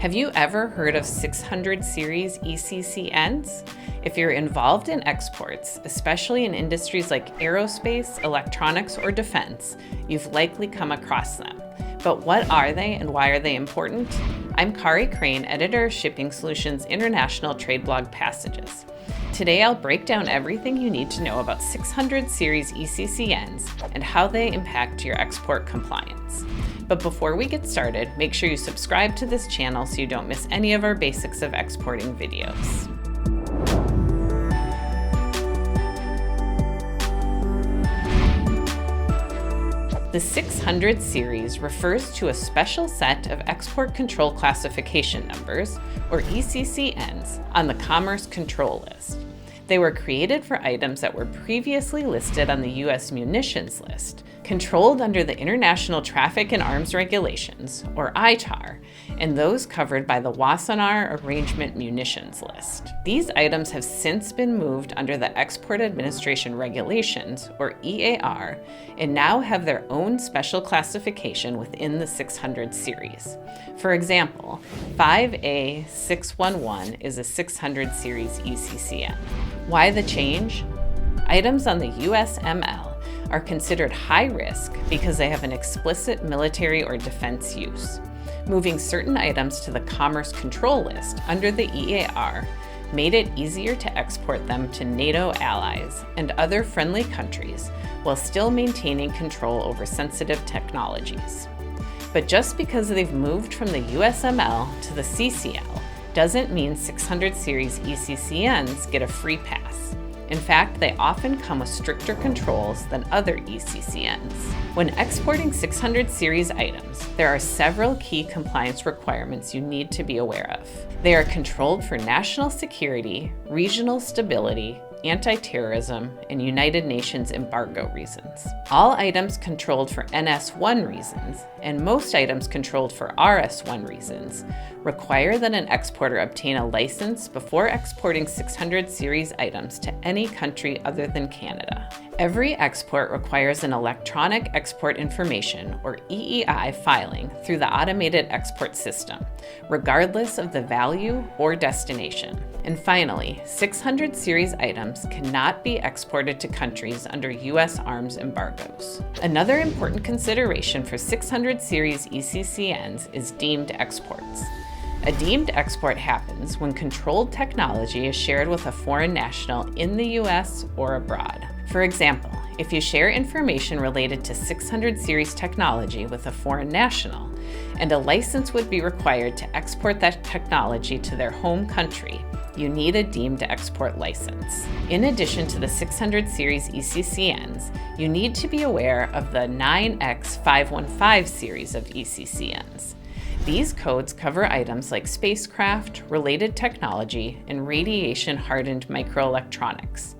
Have you ever heard of 600 series ECCNs? If you're involved in exports, especially in industries like aerospace, electronics, or defense, you've likely come across them. But what are they and why are they important? I'm Kari Crane, editor of Shipping Solutions International Trade Blog Passages. Today I'll break down everything you need to know about 600 series ECCNs and how they impact your export compliance. But before we get started, make sure you subscribe to this channel so you don't miss any of our basics of exporting videos. The 600 series refers to a special set of export control classification numbers, or ECCNs, on the Commerce Control List. They were created for items that were previously listed on the U.S. Munitions List, controlled under the International Traffic in Arms Regulations, or ITAR, and those covered by the Wassenaar Arrangement Munitions List. These items have since been moved under the Export Administration Regulations, or EAR, and now have their own special classification within the 600 series. For example, 5A611 is a 600 series ECCN. Why the change? Items on the USML are considered high risk because they have an explicit military or defense use. Moving certain items to the Commerce Control List under the EAR made it easier to export them to NATO allies and other friendly countries while still maintaining control over sensitive technologies. But just because they've moved from the USML to the CCL doesn't mean 600 series ECCNs get a free pass. In fact, they often come with stricter controls than other ECCNs. When exporting 600 series items, there are several key compliance requirements you need to be aware of. They are controlled for national security, regional stability, anti-terrorism, and United Nations embargo reasons. All items controlled for NS1 reasons, and most items controlled for RS1 reasons, require that an exporter obtain a license before exporting 600 series items to any country other than Canada. Every export requires an electronic export information, or EEI, filing through the automated export system, regardless of the value or destination. And finally, 600 series items cannot be exported to countries under U.S. arms embargoes. Another important consideration for 600 series ECCNs is deemed exports. A deemed export happens when controlled technology is shared with a foreign national in the U.S. or abroad. For example, if you share information related to 600 series technology with a foreign national, and a license would be required to export that technology to their home country, you need a deemed export license. In addition to the 600 series ECCNs, you need to be aware of the 9X515 series of ECCNs. These codes cover items like spacecraft, related technology, and radiation-hardened microelectronics.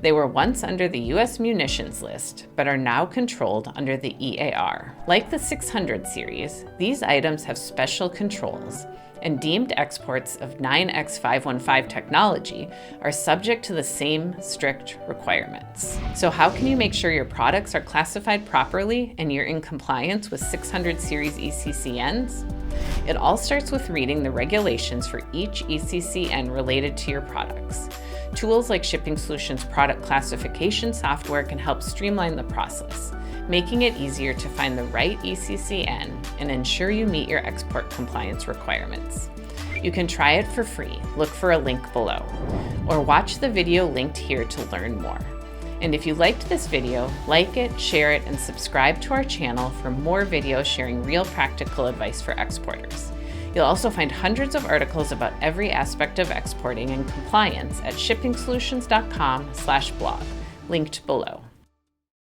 They were once under the U.S. Munitions List, but are now controlled under the EAR. Like the 600 series, these items have special controls, and deemed exports of 9X515 technology are subject to the same strict requirements. So how can you make sure your products are classified properly and you're in compliance with 600 series ECCNs? It all starts with reading the regulations for each ECCN related to your products. Tools like Shipping Solutions product classification software can help streamline the process, making it easier to find the right ECCN and ensure you meet your export compliance requirements. You can try it for free. Look for a link below, or watch the video linked here to learn more. And if you liked this video, like it, share it, and subscribe to our channel for more videos sharing real practical advice for exporters. You'll also find hundreds of articles about every aspect of exporting and compliance at shippingsolutions.com/blog, linked below.